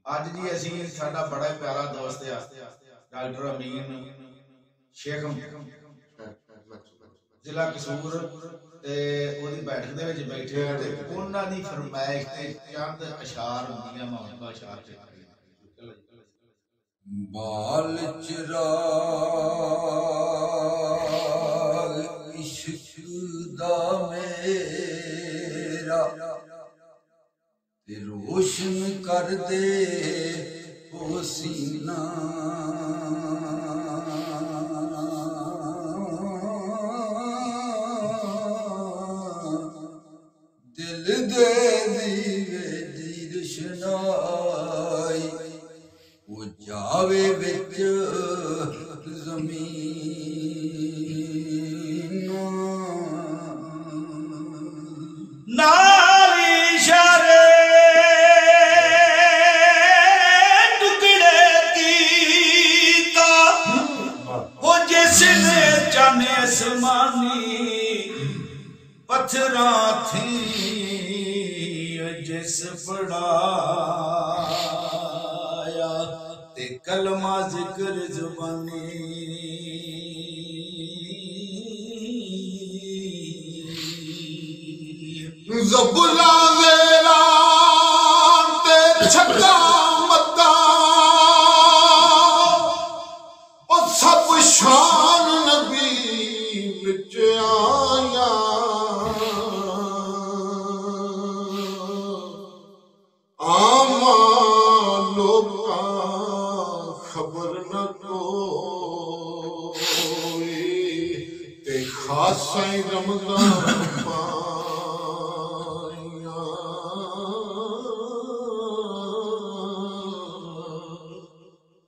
अज जी असी साडा बड़ा प्यारा दोस्त है डॉक्टर अमीन शेख जिला कसूर ते ओदी बैठक दे विच बैठे ते उन्हां दी फरमाइश ते चंद अशार हुंदियां मैं अशार बाल चिराग इश्क दा मेरा ते रोशन कर दे ओ सीना दिल दे दीवे दी रोशनाई वो जावे बिच ज़मीन नाल इशारे टुकड़े कीता वो जिसने जाने आसमानी पत्थरां थी जिस पढ़ाया ते कलमा जिक्र जुबानी ज़बुला मेरा ते छक्का मत्ता ओ सब शान नबी विच आया आमा लोका खबर न कोई ते खासा रमज़ान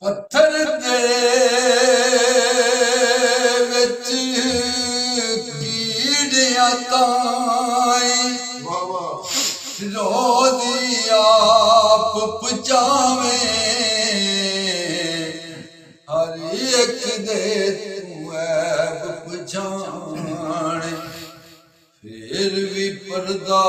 पत्थर दे विच कीड़ियां ताई रोज़ी आप पचावे हर एक दे तू ऐब पछाणे फिर भी पर्दा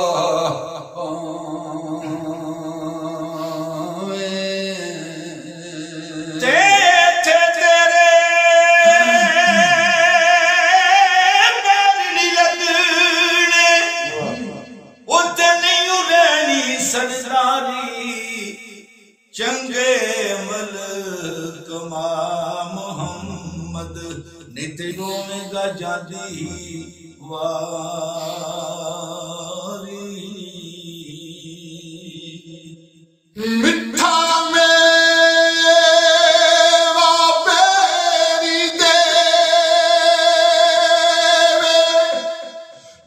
चंगे मल कमा मोहम्मद नित रोवेगा जादी वारी मिठा मेवा बेरी दे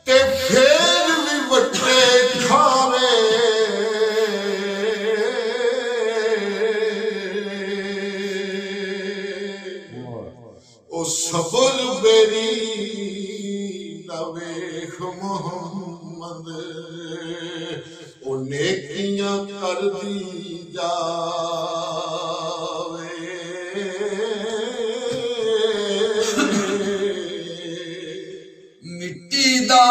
ते फिर भी वटे खावे सबर बेरी लवेख मोहम्मद ओ नेकियां कर दी जावे मिट्टी दा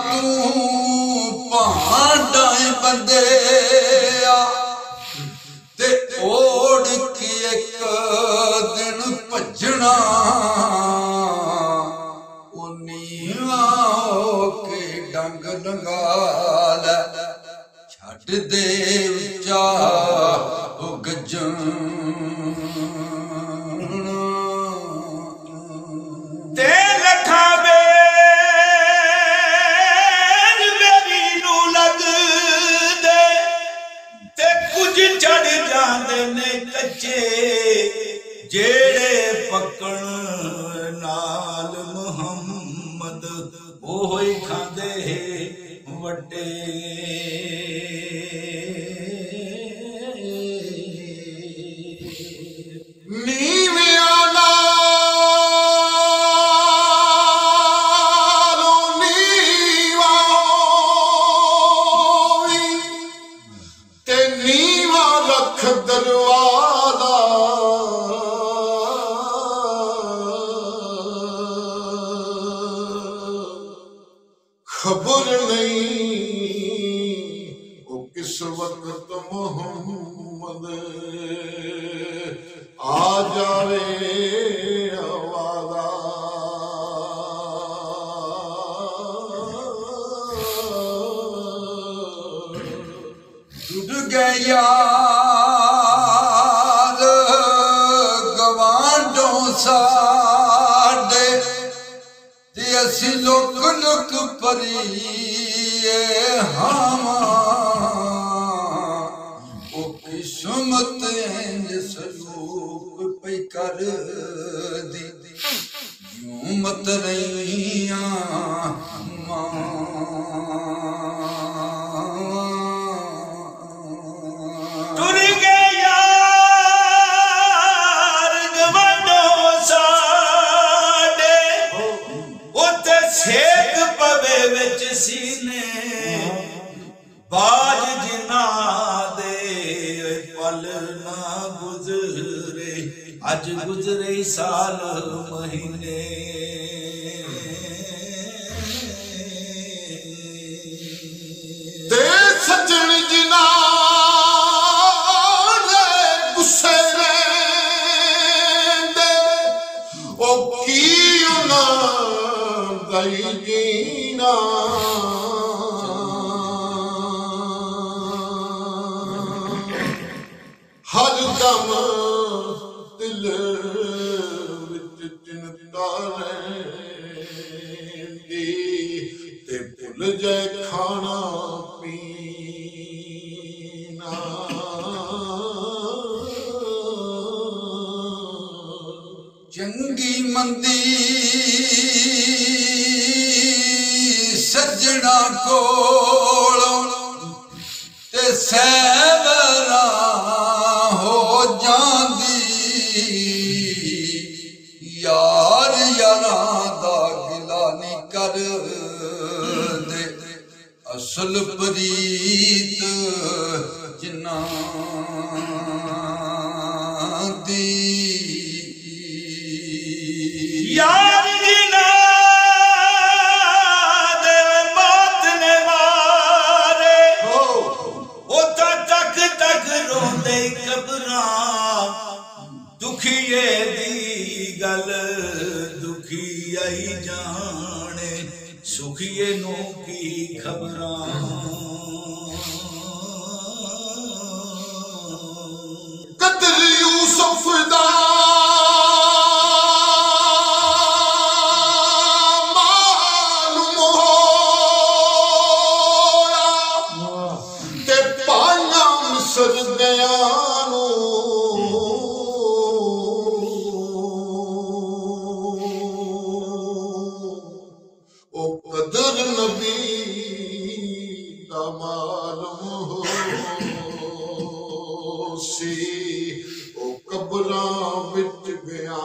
तू भांडा बंदे ते ओढ़ के एक दिन भजना नीवा के डंग लंगाल छट दे उच्चा गजन ते लठा बेरी नू लग दे ते कुछ चढ़ जांदे ने कच्चे जेड़े पकड़ नाल मुहम्मद ओह ही खांदे वड्डे खबर नहीं वो किस वक्त मोहम्मद आ जावे आवाज़ा टूट गया गवांडों साडे ते असी लुक लुक परीए हामा ओ किस्मत इंज सलूक पे कर दी यूं मत रहिया टुर गए यार गवांडों साडे उत्ते सेक पवे विच सीने बाज जिना दे पल ना गुजरे अज गुजरे साल महीने ते सजन जिना गुस्से दे ओ की गई जीना हर दम दिल विच चिंता रहिंदी ते भुल जाए खाना पीना चंगी मंदी सजना कोलों ते सैवरा हो जांदी यार यारां दा गिला नहीं कर दे असल प्रीत जिन्ना दी यार जिना दे मौत ने मारे ओ तक तक रोंदे कबरां दुखिए दी गल दुखी आई जाने सुखिए नू की खबरां कदर यूसुफ दा कदर नबी दा मालूम हो सी ओ कबरां विच गया